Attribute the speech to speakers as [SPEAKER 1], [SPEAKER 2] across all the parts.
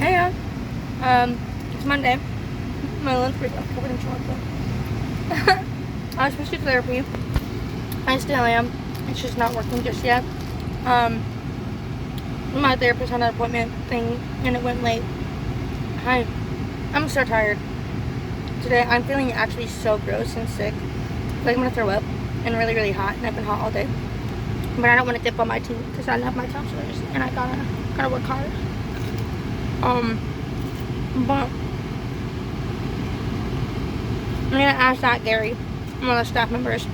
[SPEAKER 1] Hey, it's Monday. My lunch break. I'm covered in chocolate. I was supposed to do therapy. I still am. It's just not working just yet. My therapist had an appointment thing, and it went late. I'm so tired. Today, I'm feeling actually so gross and sick. I feel like I'm gonna throw up, and really, really hot, and I've been hot all day. But I don't want to dip on my teeth because I love my tonsils, and I gotta work hard. But I'm gonna ask that Gary, one of the staff members,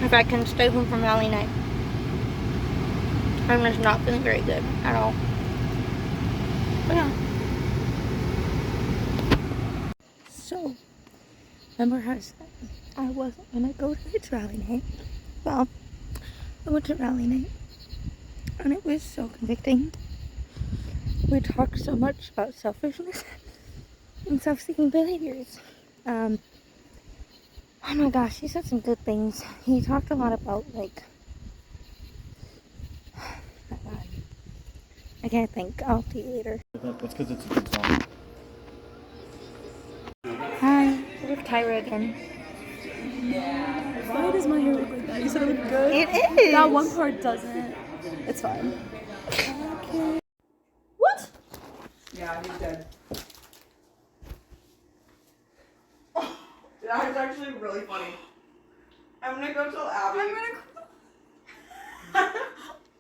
[SPEAKER 1] if I can stay home from rally night. I'm just not feeling very good at all. But yeah. So, remember how I said I wasn't gonna go to its rally night? Well, I went to rally night, and it was so convicting. We talked so much about selfishness and self-seeking behaviors. Oh my gosh, he said some good things. He talked a lot about, like, oh my God. I can't think. I'll see you later.
[SPEAKER 2] That's because it's a good song.
[SPEAKER 1] Hi, we're with Tyra again.
[SPEAKER 3] Why does my hair look like that? You said it looked good?
[SPEAKER 1] It is!
[SPEAKER 3] That one part doesn't. It's fine. Okay. What?
[SPEAKER 4] Yeah, he's dead. Oh, that is actually really funny. I'm gonna go tell Abby.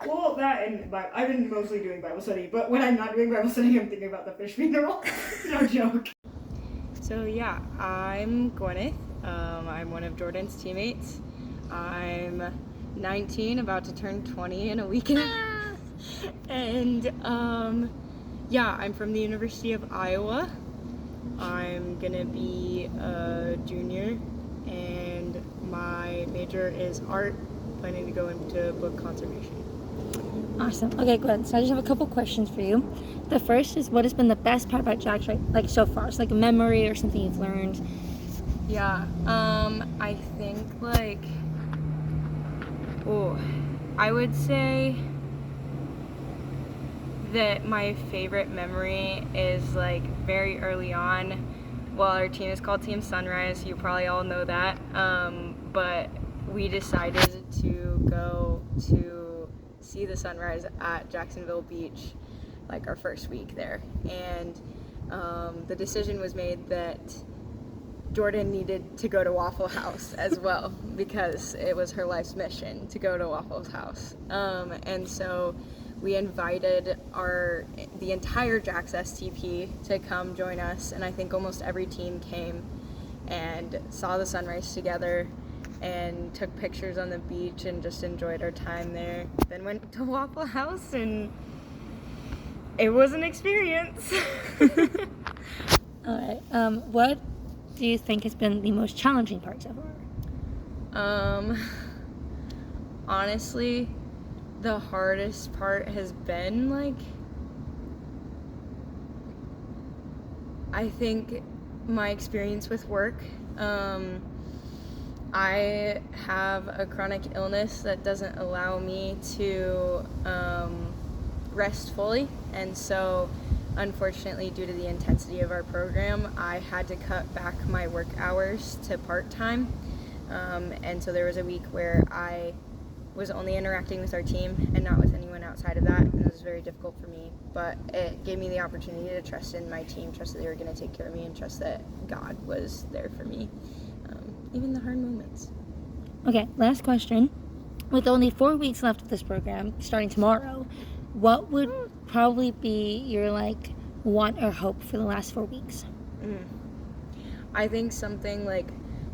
[SPEAKER 4] Well, that and I've been mostly doing Bible study, but when I'm not doing Bible study, I'm thinking about the fish funeral. No joke.
[SPEAKER 5] So yeah, I'm Gwyneth. I'm one of Jordan's teammates. I'm 19, about to turn 20 in a week and a half. And yeah, I'm from the University of Iowa. I'm gonna be a junior, and my major is art, planning to go into book conservation.
[SPEAKER 1] Awesome. Okay, good. So I just have a couple questions for you. The first is, what has been the best part about JAX, right? Like so far? So like a memory or something you've learned.
[SPEAKER 5] Yeah, I think I would say that my favorite memory is like very early on. Well, our team is called Team Sunrise. You probably all know that. But we decided to go to see the sunrise at Jacksonville Beach, like our first week there. And the decision was made that Jordan needed to go to Waffle House as well, because it was her life's mission to go to Waffle House. And so we invited the entire JAX STP to come join us, and I think almost every team came and saw the sunrise together and took pictures on the beach and just enjoyed our time there. Then went to Waffle House, and it was an experience.
[SPEAKER 1] All right. What do you think has been the most challenging part so far?
[SPEAKER 5] Honestly, the hardest part has been I think my experience with work. I have a chronic illness that doesn't allow me to rest fully, and so unfortunately, due to the intensity of our program, I had to cut back my work hours to part-time, and so there was a week where I was only interacting with our team and not with anyone outside of that, and it was very difficult for me, but it gave me the opportunity to trust in my team, trust that they were going to take care of me, and trust that God was there for me, even the hard moments.
[SPEAKER 1] Okay, last question. With only 4 weeks left of this program, starting tomorrow, what would probably be your want or hope for the last 4 weeks?
[SPEAKER 5] I think something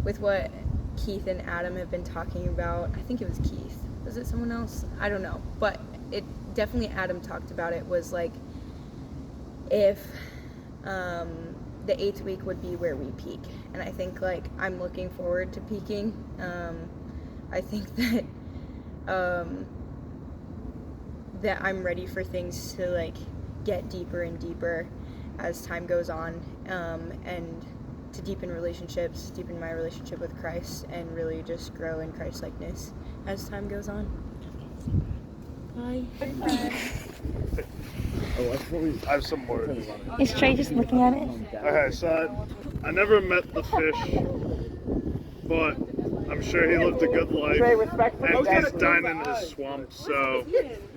[SPEAKER 5] with what Keith and Adam have been talking about. I think it was Keith. Was it someone else? I don't know. But it definitely, Adam talked about it, was if the 8th week would be where we peak. And I think I'm looking forward to peaking. I think that that I'm ready for things to get deeper and deeper as time goes on, and to deepen relationships, deepen my relationship with Christ, and really just grow in Christ-likeness as time goes on. Bye.
[SPEAKER 6] I have some words.
[SPEAKER 1] Is Trey just looking at it?
[SPEAKER 6] Okay, so I never met the fish, but I'm sure he lived a good life. And he's dying in his swamp, so.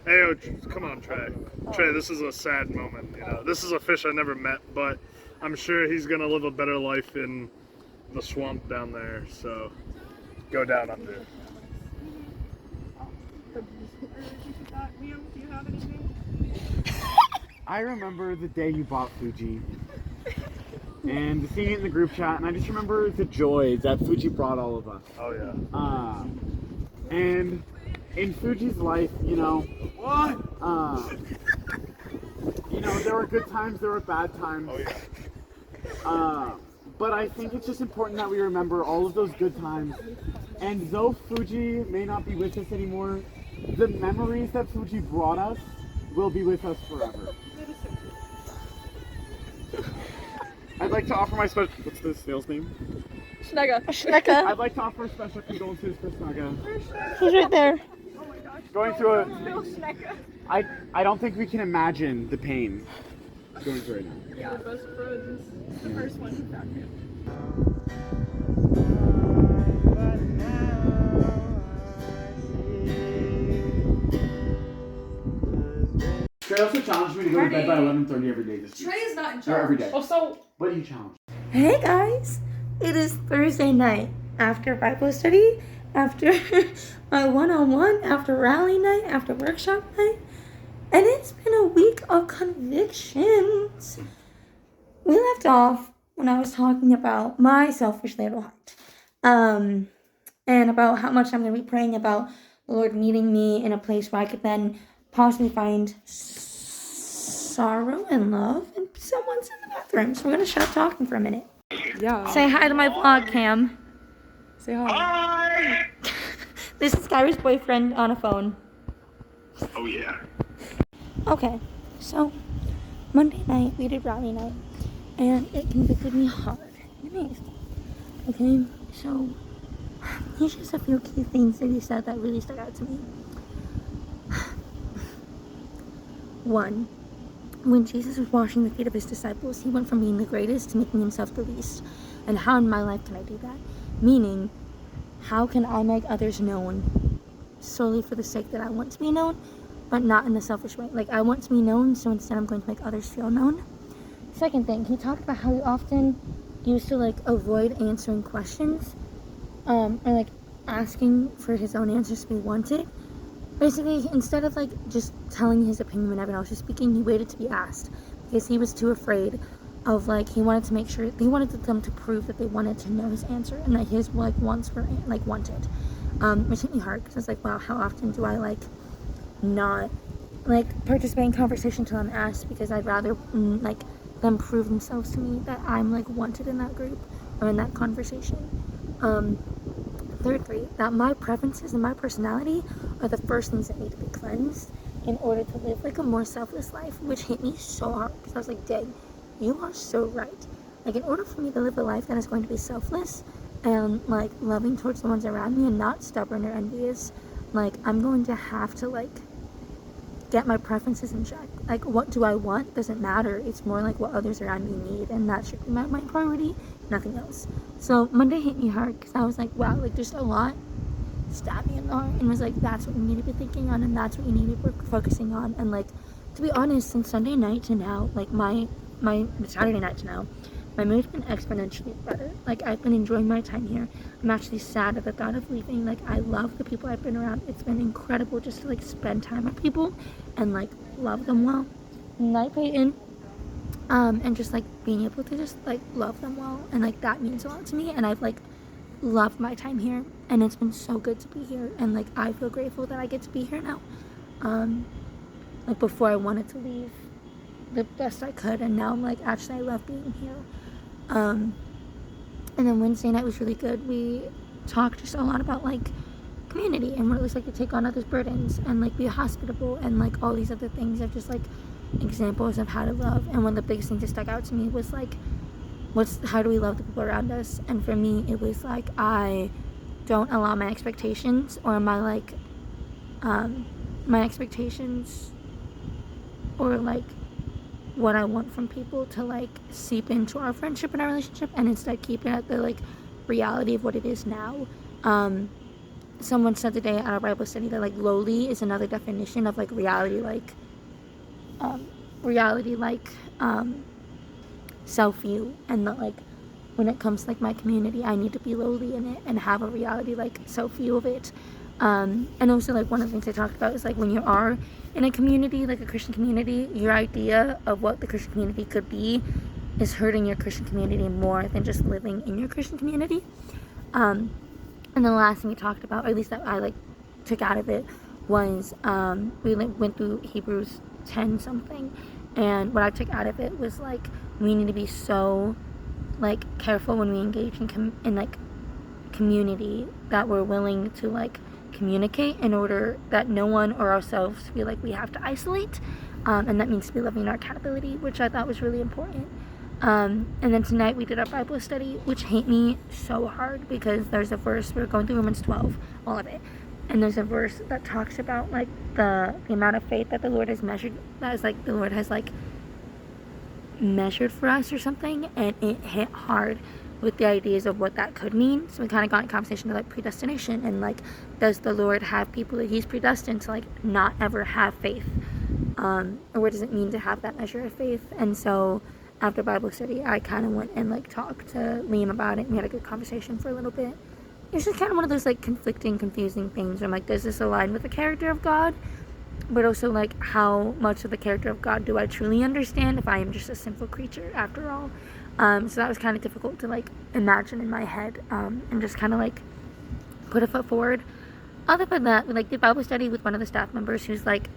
[SPEAKER 6] Hey, come on, Trey. Trey, this is a sad moment, you know. This is a fish I never met, but I'm sure he's gonna live a better life in the swamp down there, so go down under.
[SPEAKER 2] I remember the day you bought Fuji and seeing it in the group chat, and I just remember the joy that Fuji brought all of us.
[SPEAKER 6] Oh yeah.
[SPEAKER 2] And in Fuji's life, you know, there were good times, there were bad times.
[SPEAKER 6] Oh yeah.
[SPEAKER 2] But I think it's just important that we remember all of those good times. And though Fuji may not be with us anymore, the memories that Fuji brought us will be with us forever. I'd like to offer my special. What's the snail's name?
[SPEAKER 1] Schnecka.
[SPEAKER 2] I'd like to offer special condolences for Snugga.
[SPEAKER 1] He's right there.
[SPEAKER 2] Going through I don't think we can imagine the pain going through right now.
[SPEAKER 3] Yeah, we're best friends. It's the first one who found him.
[SPEAKER 2] Trey also challenged me to go to bed by 11:30 every day this week.
[SPEAKER 3] Trey is not in
[SPEAKER 2] Or
[SPEAKER 3] charge.
[SPEAKER 2] every day.
[SPEAKER 3] Oh, so
[SPEAKER 2] What do you challenge?
[SPEAKER 1] Hey guys, it is Thursday night after Bible study, after my one-on-one, after rally night, after workshop night, and it's been a week of convictions. We left off when I was talking about my selfish little heart, and about how much I'm going to be praying about the Lord meeting me in a place where I could then possibly find sorrow and love, and someone's in the bathroom, so we're going to shut up talking for a minute.
[SPEAKER 3] yeah.
[SPEAKER 1] Say hi to my vlog cam.
[SPEAKER 3] Say hi.
[SPEAKER 1] This is Skyler's boyfriend on a phone.
[SPEAKER 6] Oh yeah.
[SPEAKER 1] Okay, so Monday night we did rally night, and it convicted me hard. Amazing. Okay, so here's just a few key things that he said that really stuck out to me. One, when Jesus was washing the feet of his disciples, he went from being the greatest to making himself the least. And how in my life can I do that? Meaning, how can I make others known solely for the sake that I want to be known, but not in a selfish way? Like, I want to be known, so instead I'm going to make others feel known. Second thing, he talked about how he often used to, like, avoid answering questions, or, like, asking for his own answers to be wanted. Basically, instead of, like, just telling his opinion when everyone else was speaking, he waited to be asked, because he was too afraid of, like, he wanted to make sure, he wanted them to prove that they wanted to know his answer, and that his, like, wants were, like, wanted. Which hit me hard, because I was like, wow, how often do I, like, not, like, participate in conversation until I'm asked, because I'd rather, like, them prove themselves to me that I'm, like, wanted in that group, or in that conversation. Thirdly, that my preferences and my personality are the first things that need to be cleansed in order to live, like, a more selfless life, which hit me so hard, because I was like, dang, you are so right. Like, in order for me to live a life that is going to be selfless and, like, loving towards the ones around me and not stubborn or envious, like, I'm going to have to, like, get my preferences in check. Like, what do I want doesn't matter. It's more like what others around me need, and that should be my priority, nothing else. So Monday hit me hard, because I was like, wow, like, just a lot stabbed me in the heart, and was like, that's what you need to be thinking on, and that's what you need to be focusing on. And, like, to be honest, since Sunday night to now, like, my Saturday night to now, my mood's been exponentially better. Like, I've been enjoying my time here. I'm actually sad at the thought of leaving. Like, I love the people I've been around. It's been incredible just to, like, spend time with people and, like, love them well. Night Peyton. And just, like, being able to just, like, love them well. And, like, that means a lot to me. And I've, like, loved my time here. And it's been so good to be here. And, like, I feel grateful that I get to be here now. Like, before I wanted to leave the best I could, and now I'm like, actually, I love being here. And then Wednesday night was really good. We talked just a lot about, like, community and what it looks like to take on others' burdens and, like, be hospitable and, like, all these other things of just, like, examples of how to love. And one of the biggest things that stuck out to me was, like, how do we love the people around us? And for me, it was like, I don't allow my expectations or my, like, my expectations or, like, what I want from people to like seep into our friendship and our relationship, and instead keep it at the like reality of what it is now. Someone said today at our Bible study that like lowly is another definition of like reality, like self-view, and that like when it comes to like my community, I need to be lowly in it and have a reality like self-view of it. And also like one of the things I talked about is like when you are in a community, like a Christian community, your idea of what the Christian community could be is hurting your Christian community more than just living in your Christian community. And the last thing we talked about, or at least that I like took out of it, was we went through Hebrews 10 something, and what I took out of it was like we need to be so like careful when we engage in like community, that we're willing to like communicate in order that no one or ourselves feel like we have to isolate, and that means to be living in our accountability, which I thought was really important. And then tonight we did our Bible study, which hit me so hard because there's a verse, we're going through Romans 12, all of it, and there's a verse that talks about like the amount of faith that the Lord has measured, that is like the Lord has like measured for us or something, and it hit hard with the ideas of what that could mean. So we kind of got in conversation of like predestination, and like, does the Lord have people that he's predestined to like not ever have faith, or what does it mean to have that measure of faith? And so after Bible study, I kind of went and like talked to Liam about it, and we had a good conversation for a little bit. It's just kind of one of those like conflicting, confusing things where I'm like, does this align with the character of God? But also like, how much of the character of God do I truly understand if I am just a sinful creature after all? So that was kind of difficult to like imagine in my head, and just kind of like put a foot forward. Other than that, we like did Bible study with one of the staff members who's like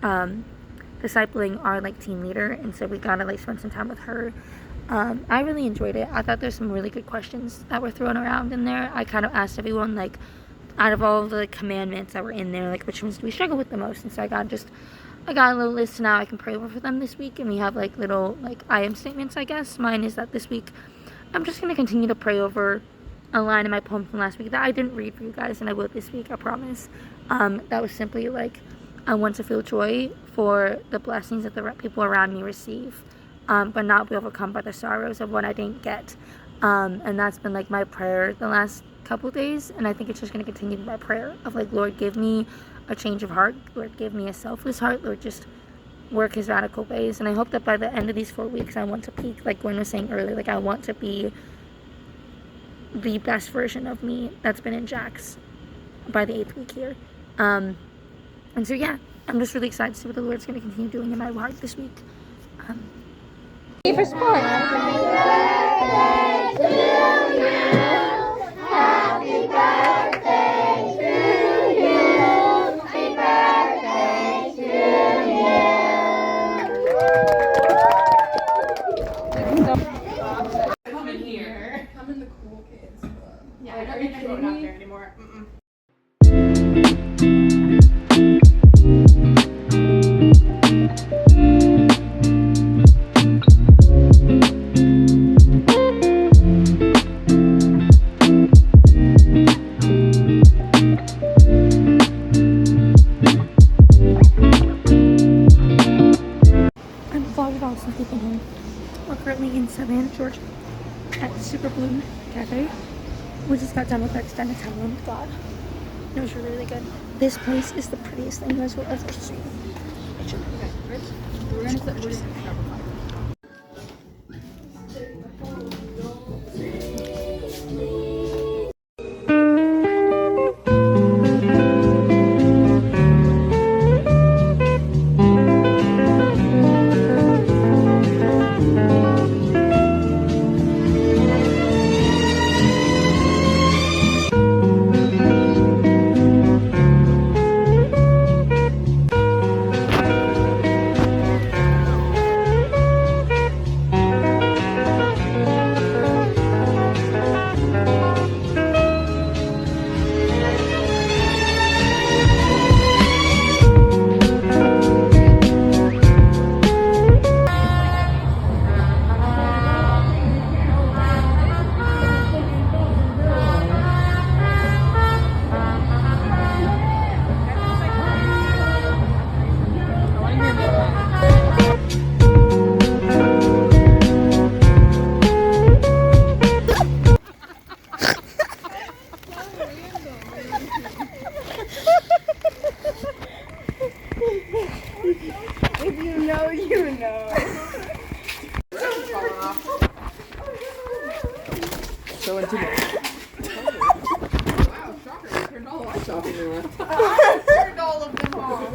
[SPEAKER 1] discipling our like team leader, and so we got to like spend some time with her. I really enjoyed it. I thought there's some really good questions that were thrown around in there. I kind of asked everyone like, out of all of the commandments that were in there, like which ones do we struggle with the most? And so I got a little list now I can pray over for them this week, and we have like little like I am statements, I guess. Mine is that this week I'm just going to continue to pray over a line in my poem from last week that I didn't read for you guys, and I will this week, I promise. That was simply like, I want to feel joy for the blessings that the people around me receive, but not be overcome by the sorrows of what I didn't get. And that's been like my prayer the last couple days, and I think it's just going to continue to be my prayer of like, Lord, give me a change of heart. Lord, give me a selfless heart. Lord, just work his radical ways. And I hope that by the end of these 4 weeks, I want to peak, like Gwen was saying earlier, like I want to be the best version of me that's been in JAX by the 8th week here. And so yeah, I'm just really excited to see what the Lord's going to continue doing in my heart this week. For sport. Happy birthday to you. Happy birthday to you. Happy birthday to you.
[SPEAKER 3] Come in here. Come in the cool kids club.
[SPEAKER 4] Yeah, I don't need to go out there anymore.
[SPEAKER 1] We're currently in Savannah, Georgia, at Super Blue Cafe. We just got done with our extended time with God. It was really, really good. This place is the prettiest thing you guys will ever see.
[SPEAKER 3] We're gonna So into
[SPEAKER 7] Wow, shocker. I turned all the lights off.
[SPEAKER 3] I turned all of them off.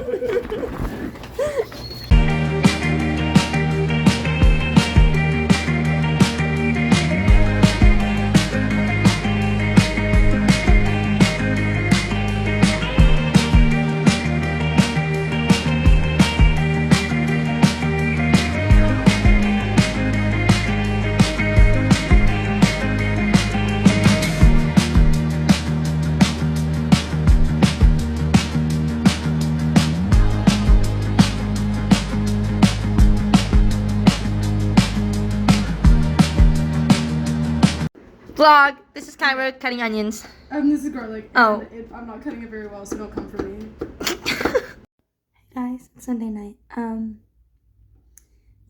[SPEAKER 1] Vlog. This is Kyra cutting onions.
[SPEAKER 3] This is garlic.
[SPEAKER 1] Oh.
[SPEAKER 3] I'm not cutting it very well, so don't come for me.
[SPEAKER 1] Hey guys, it's Sunday night.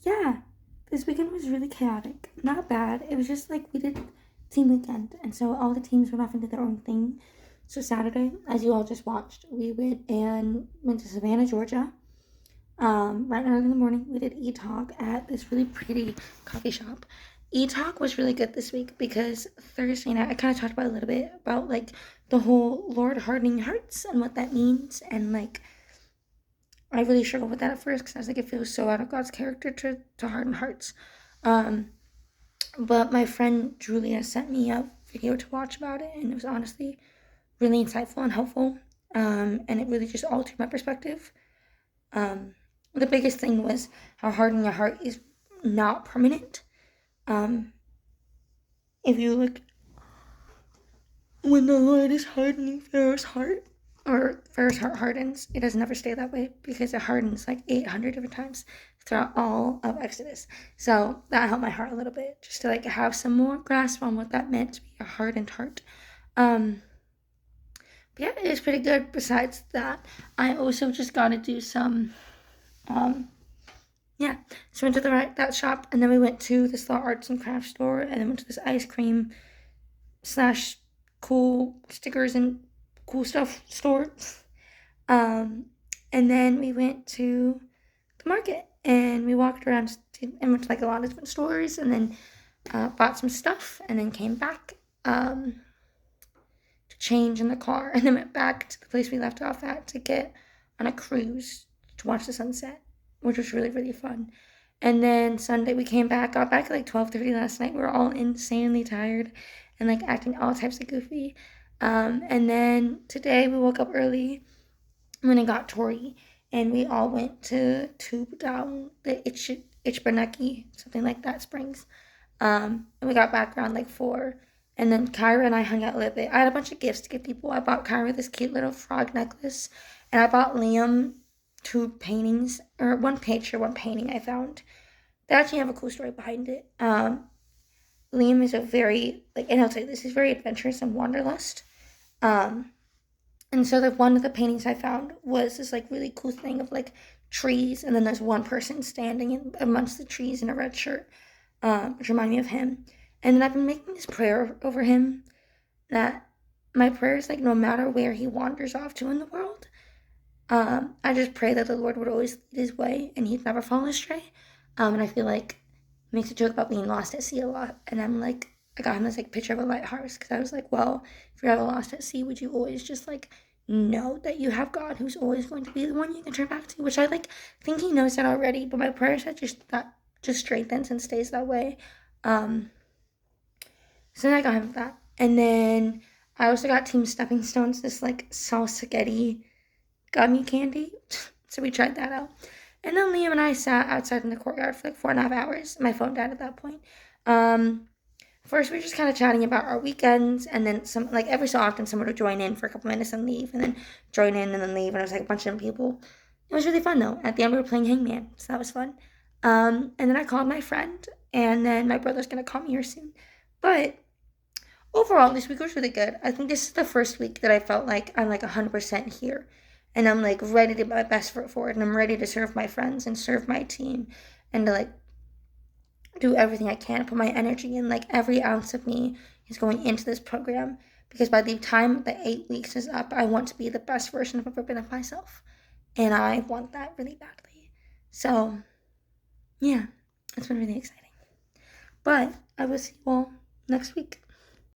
[SPEAKER 1] Yeah, this weekend was really chaotic. Not bad. It was just like we did team weekend, and so all the teams went off and did their own thing. So Saturday, as you all just watched, we went to Savannah, Georgia. Right early in the morning, we did e-talk at this really pretty coffee shop. E-talk was really good this week because Thursday night I kind of talked about a little bit about like the whole Lord hardening hearts and what that means, and like I really struggled with that at first because I was like, it feels so out of God's character to harden hearts. But my friend Julia sent me a video to watch about it, and it was honestly really insightful and helpful. And it really just altered my perspective. The biggest thing was how hardening a heart is not permanent. If you look, when the Lord is hardening Pharaoh's heart, or Pharaoh's heart hardens, it doesn't ever stay that way because it hardens like 800 different times throughout all of Exodus. So that helped my heart a little bit, just to like have some more grasp on what that meant to be a hardened heart. But yeah, it is pretty good. Besides that, I also just got to do some, so we went to that shop, and then we went to this little arts and crafts store, and then went to this ice cream / cool stickers and cool stuff store. And then we went to the market, and we walked around and went to like a lot of different stores, and then bought some stuff, and then came back to change in the car, and then went back to the place we left off at to get on a cruise to watch the sunset, which was really, really fun. And then Sunday we got back at like 12:30 last night. We were all insanely tired and like acting all types of goofy. And then today we woke up early when I got Tori, and we all went to tube down the Ichbaneki, something like that, springs. And we got back around like 4. And then Kyra and I hung out a little bit. I had a bunch of gifts to give people. I bought Kyra this cute little frog necklace, and I bought Liam 2 paintings, or 1 picture, 1 painting I found. They actually have a cool story behind it. Liam is a very, and I'll tell you this, he's very adventurous and wanderlust. And so one of the paintings I found was this like really cool thing of like trees, and then there's one person standing amongst the trees in a red shirt, which reminded me of him. And then I've been making this prayer over him, that my prayer is like no matter where he wanders off to in the world, I just pray that the Lord would always lead his way and he'd never fall astray. And I feel like he makes a joke about being lost at sea a lot, and I'm like, I got him this like picture of a lighthouse, because I was like, well, if you're ever lost at sea, would you always just like know that you have God who's always going to be the one you can turn back to? Which I like think he knows that already, but my prayer is that just strengthens and stays that way. So then I got him that. And then I also got Team Stepping Stones, this like salsa gummy candy. So we tried that out. And then Liam and I sat outside in the courtyard for like 4.5 hours. My phone died at that point. First we were just kind of chatting about our weekends, and then some, like every so often someone would join in for a couple minutes and leave, and then join in and then leave, and it was like a bunch of people. It was really fun though. At the end we were playing Hangman, so that was fun. And then I called my friend, and then my brother's gonna call me here soon. But overall, this week was really good. I think this is the first week that I felt like I'm like 100% here, and I'm like ready to put my best foot forward, and I'm ready to serve my friends and serve my team, and to like do everything I can, put my energy in. Like every ounce of me is going into this program, because by the time the 8 weeks is up, I want to be the best version I've ever been of myself, and I want that really badly. So yeah, it's been really exciting. But I will see you all next week.